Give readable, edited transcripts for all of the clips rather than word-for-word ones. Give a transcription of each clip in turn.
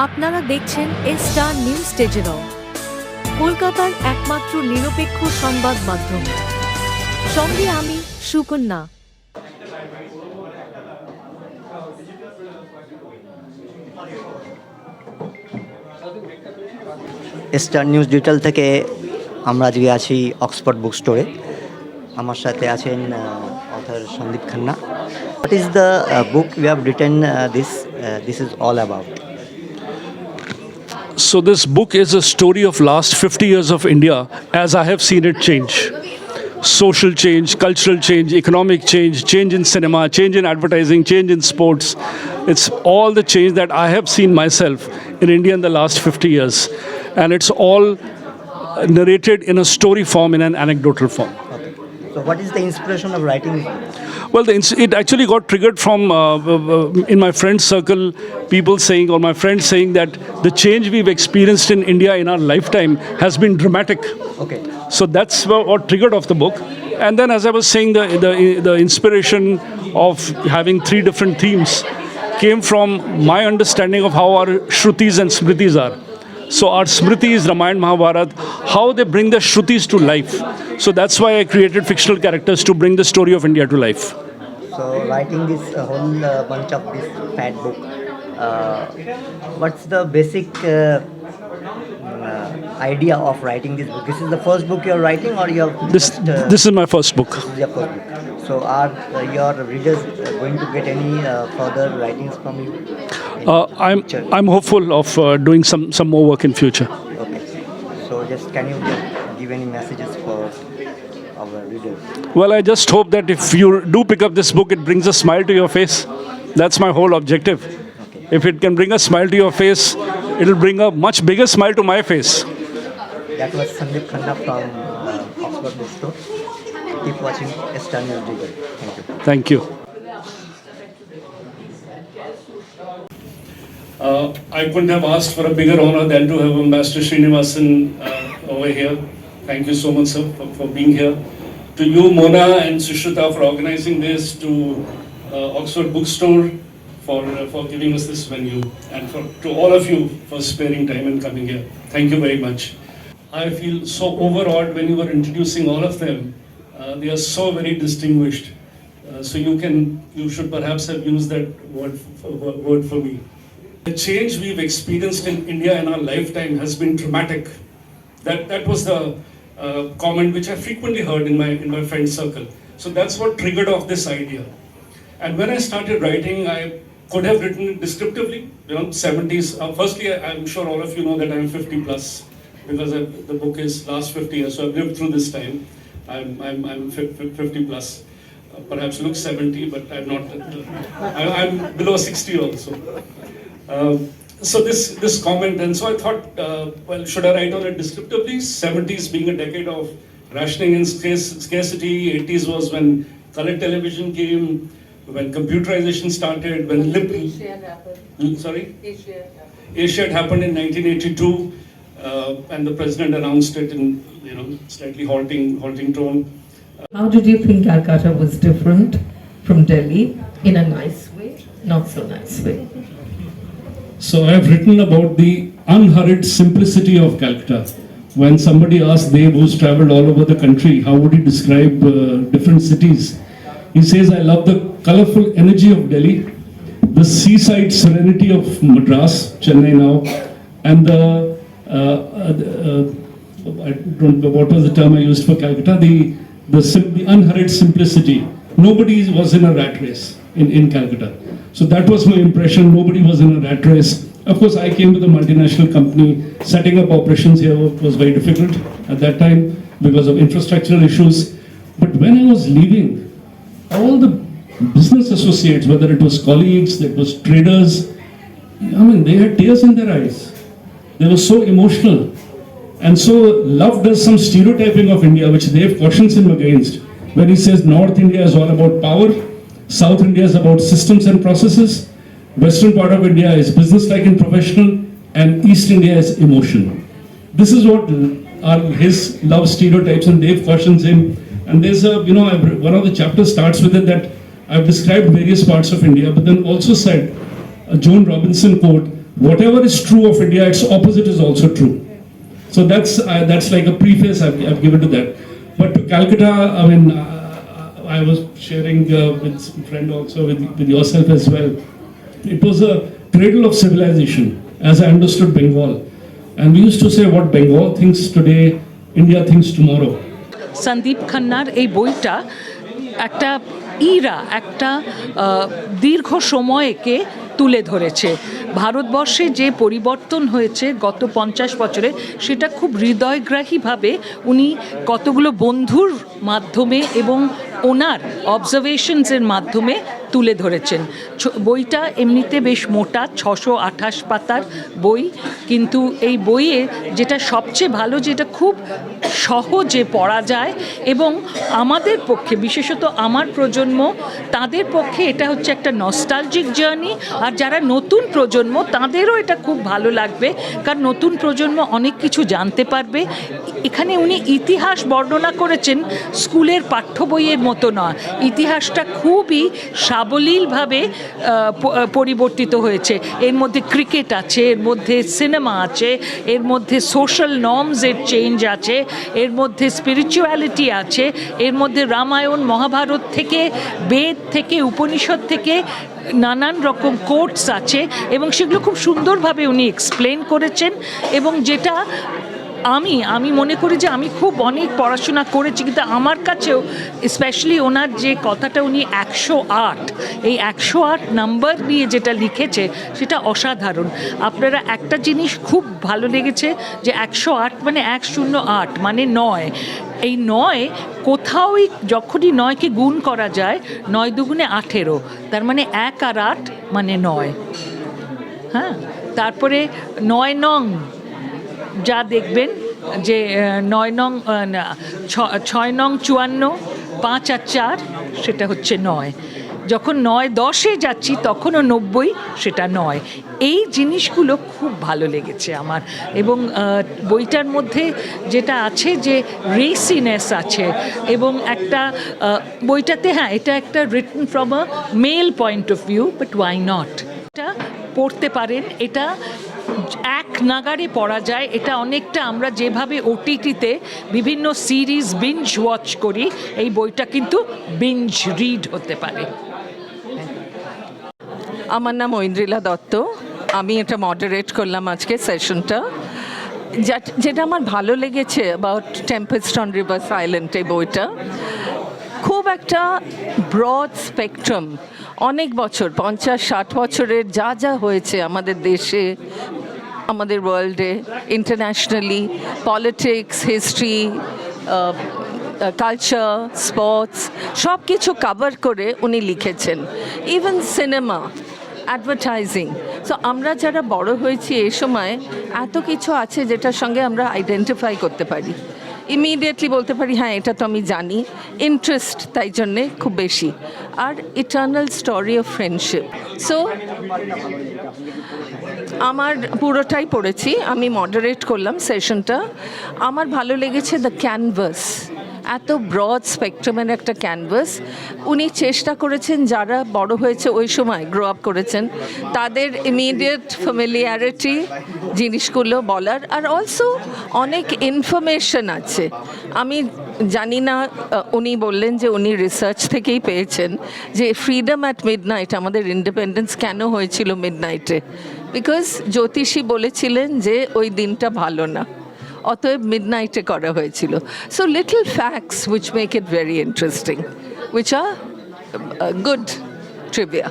আপনারা দেখছেন star news টেজেরও কলকাতার একমাত্র নিরপেক্ষ সংবাদ মাধ্যম। সঙ্গে আমি সুকন্যা। স্টার নিউজ ডিজিটাল থেকে আমরা আজকে আছি অক্সফোর্ড বুক স্টোরে। আমার সাথে আছেন author Sandeep Khanna. What is the book you have written this is all about? So this book is a story of last 50 years of India as I have seen it change. Social change, cultural change, economic change, change in cinema, change in advertising, change in sports. It's all the change that I have seen myself in India in the last 50 years. And it's all narrated in a story form, in an anecdotal form. Okay. So what is the inspiration of writing? Well, it actually got triggered from in my friend circle, people saying, or my friends saying that the change we've experienced in India in our lifetime has been dramatic. Okay. So that's what triggered off the book. And then, as I was saying, the inspiration of having three different themes came from my understanding of how our Shrutis and Smritis are. So our Smritis, Ramayana, Mahabharata, how they bring the Shrutis to life. So that's why I created fictional characters to bring the story of India to life. So writing this whole bunch of this fat book, what's the basic idea of writing this book? This is the first book you're writing, or you have This is my first book. This is your first book. So are your readers going to get any further writings from you? I'm hopeful of doing some more work in future. Okay. So just can you just give any messages for our readers? Well, I just hope that if you do pick up this book, it brings a smile to your face. That's my whole objective. Okay. If it can bring a smile to your face, it'll bring a much bigger smile to my face. That was Sandeep Khanna from Oxford Bookstore. Keep watching Star News Digital. Thank you. Thank you. I couldn't have asked for a bigger honor than to have Ambassador Srinivasan over here. Thank you so much, sir, for being here. To you, Mona and Sushruta, for organizing this, to Oxford Bookstore for giving us this venue, and to all of you for sparing time and coming here. Thank you very much. I feel so overawed when you were introducing all of them. They are so very distinguished. So you should perhaps have used that word for me. The change we've experienced in India in our lifetime has been dramatic. That was the comment which I frequently heard in my friend circle. So that's what triggered off this idea. And when I started writing, I could have written it descriptively, 70s. Firstly, I'm sure all of you know that I'm 50 plus, because the book is last 50 years, so I've lived through this time. I'm 50 plus. Perhaps look 70, but I'm not. I'm below 60 also. So this comment, and so I thought, well, should I write on it descriptively? 70s being a decade of rationing and scarcity. 80s was when color television came, when computerization started, when Asia happened in 1982, and the president announced it in slightly halting tone. How did you think Calcutta was different from Delhi in a nice way, not so nice way? So I have written about the unhurried simplicity of Calcutta. When somebody asked Dev, who's traveled all over the country, how would he describe different cities? He says, I love the colorful energy of Delhi, the seaside serenity of Madras, Chennai now, and I don't know what was the term I used for Calcutta, the unhurried simplicity. Nobody was in a rat race in Calcutta. So that was my impression. Nobody was in a rat race. Of course, I came with a multinational company. Setting up operations here was very difficult at that time because of infrastructural issues. But when I was leaving, all the business associates, whether it was colleagues, it was traders, they had tears in their eyes. They were so emotional. And so love does some stereotyping of India, which Dev cautions him against, when he says North India is all about power, South India is about systems and processes, Western part of India is business-like and professional, and East India is emotion. This is what are his love stereotypes, and Dev cautions him. And there's one of the chapters starts with it that I've described various parts of India, but then also said a Joan Robinson quote, whatever is true of India, its opposite is also true. So that's like a preface I've given to that. But to Calcutta, I mean, I was sharing with some friend also, with yourself as well. It was a cradle of civilization, as I understood Bengal. And we used to say what Bengal thinks today, India thinks tomorrow. Sandeep খান্নার এই বইটা একটা একটা দীর্ঘ সময়কে তুলে ধরেছে। ভারতবর্ষে যে পরিবর্তন হয়েছে গত 50 বছরে, সেটা খুব হৃদয়গ্রাহীভাবে উনি কতগুলো বন্ধুর মাধ্যমে এবং ওনার অবজারভেশনসের মাধ্যমে তুলে ধরেছেন। বইটা এমনিতে বেশ মোটা, 628 পাতার বই, কিন্তু এই বইয়ে যেটা সবচেয়ে ভালো, যেটা খুব সহজে পড়া যায় এবং আমাদের পক্ষে, বিশেষত আমার প্রজন্ম, তাদের পক্ষে এটা হচ্ছে একটা নস্টালজিক জার্নি। আর যারা নতুন প্রজন্ম, তাদেরও এটা খুব ভালো লাগবে, কারণ নতুন প্রজন্ম অনেক কিছু জানতে পারবে। এখানে উনি ইতিহাস বর্ণনা করেছেন স্কুলের পাঠ্য বইয়ের মতো নয়, ইতিহাসটা খুবই সাবলীলভাবে পরিবর্তিত হয়েছে। এর মধ্যে ক্রিকেট আছে, এর মধ্যে সিনেমা আছে, এর মধ্যে সোশ্যাল নর্মসের চেঞ্জ আছে, এর মধ্যে স্পিরিচুয়ালিটি আছে, এর মধ্যে রামায়ণ মহাভারত থেকে, বেদ থেকে, উপনিষদ থেকে নানান রকম কোটস আছে এবং সেগুলো খুব সুন্দরভাবে উনি এক্সপ্লেন করেছেন। এবং যেটা আমি মনে করি যে আমি খুব অনেক পড়াশোনা করেছি, কিন্তু আমার কাছেও স্পেশালি ওনার যে কথাটা উনি 108, এই 108 নাম্বার নিয়ে যেটা লিখেছে সেটা অসাধারণ। আপনারা একটা জিনিস খুব ভালো লেগেছে যে 108 মানে 108 মানে 9। এই 9 কোথাওই যখনই 9কে গুণ করা যায়, 9 দুগুণে 18, তার মানে 1 আর 8 মানে 9। হ্যাঁ, তারপরে 9 নং যা দেখবেন যে 9 নং 6 নং 54, 5 আর 4 সেটা হচ্ছে 9। যখন 9-10-এ যাচ্ছি তখনও 90, সেটা 9। এই জিনিসগুলো খুব ভালো লেগেছে আমার। এবং বইটার মধ্যে যেটা আছে যে রেসিনেস আছে, এবং একটা বইটাতে, হ্যাঁ, এটা একটা written from a male point of view, but why not, এটা পড়তে পারেন। এটা এক নাগাড়ে পড়া যায়। এটা অনেকটা আমরা যেভাবে ওটিটিতে বিভিন্ন সিরিজ বিঞ্জ ওয়াচ করি, এই বইটা কিন্তু বিঞ্জ রিড হতে পারে। আমার নাম ঐন্দ্রিলা দত্ত, আমি এটা মডারেট করলাম আজকে সেশনটা। যেটা আমার ভালো লেগেছে about Tempest on Rivers Island, এই বইটা খুব একটা ব্রড স্পেকট্রাম, অনেক বছর, 50-60 বছরের যা যা হয়েছে আমাদের দেশে, আমাদের ওয়ার্ল্ডে, internationally, politics, history, culture, sports, সব কিছু কভার করে উনি লিখেছেন। Even cinema, advertising. সো আমরা যারা বড় হয়েছি এই সময়, এত কিছু আছে যেটার সঙ্গে আমরা আইডেন্টিফাই করতে পারি, ইমিডিয়েটলি বলতে পারি হ্যাঁ এটা তো আমি জানি। ইন্টারেস্ট তাই জন্যে খুব বেশি। আর eternal story of friendship. So আমার পুরোটাই পড়েছি, আমি মডারেট করলাম সেশনটা। আমার ভালো লেগেছে দ্য ক্যানভাস, এত ব্রড স্পেকট্রামের একটা ক্যানভাস। উনি চেষ্টা করেছেন যারা বড় হয়েছে ওই সময়, গ্রো আপ করেছেন, তাদের ইমিডিয়েট ফ্যামিলিয়ারিটি জিনিসগুলো বলার। আর অলসো অনেক ইনফরমেশন আছে। আমি জানি না, উনি বললেন যে উনি রিসার্চ থেকেই পেয়েছেন যে ফ্রিডম অ্যাট মিডনাইট, আমাদের ইন্ডিপেন্ডেন্স কেন হয়েছিল মিডনাইটে, বিকজ জ্যোতিষী বলেছিলেন যে ওই দিনটা ভালো না, অতএব মিডনাইটে করা হয়েছিল। So little facts which make it very interesting, which are good trivia.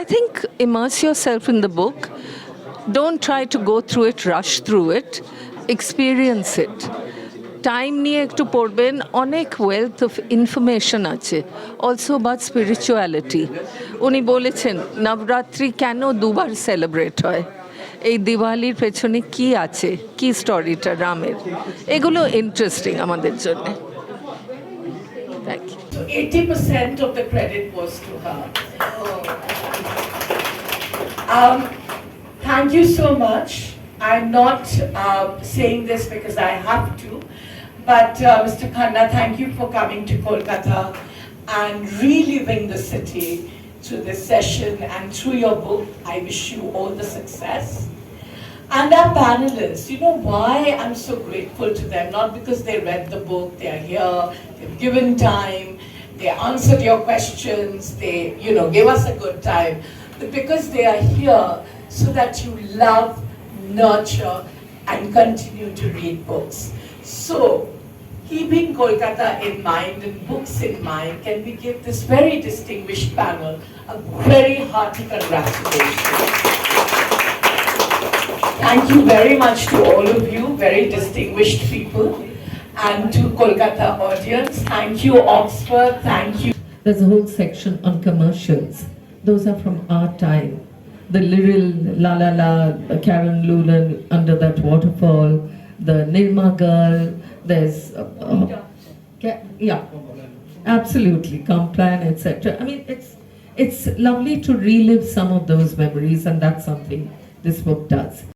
I think immerse yourself in the book. Don't try to go through it, rush through it. Experience it. Time নিয়ে একটু পড়বেন, অনেক wealth of information আছে। Also about spirituality, উনি বলেছেন নবরাত্রি কেন দুবার celebrate হয়, এই দিওয়ালির পেছনে কি আছে, কি স্টোরিটা রামের, এগুলো ইন্টারেস্টিং আমাদের জন্য। Thank you. 80% of the credit was to her. Thank you so much. I'm not saying this because I have to, but Mr. Khanna, thank you for coming to Kolkata and reliving the city through this session and through your book. I wish you all the success. And our panelists, you know why I'm so grateful to them? Not because they read the book, they are here, they've given time, they answered your questions, they, gave us a good time. But because they are here so that you love, nurture, and continue to read books. So, keeping Kolkata in mind and books in mind, can we give this very distinguished panel a very hearty congratulations. Thank you very much to all of you, very distinguished people, and to Kolkata audience. Thank you, Oxford. Thank you. There's a whole section on commercials. Those are from our time. The Liril, La La La, Karen Lulan, Under That Waterfall, the Nirma Girl. There's, yeah, absolutely, Complan, etc. I mean, it's lovely to relive some of those memories, and that's something this book does.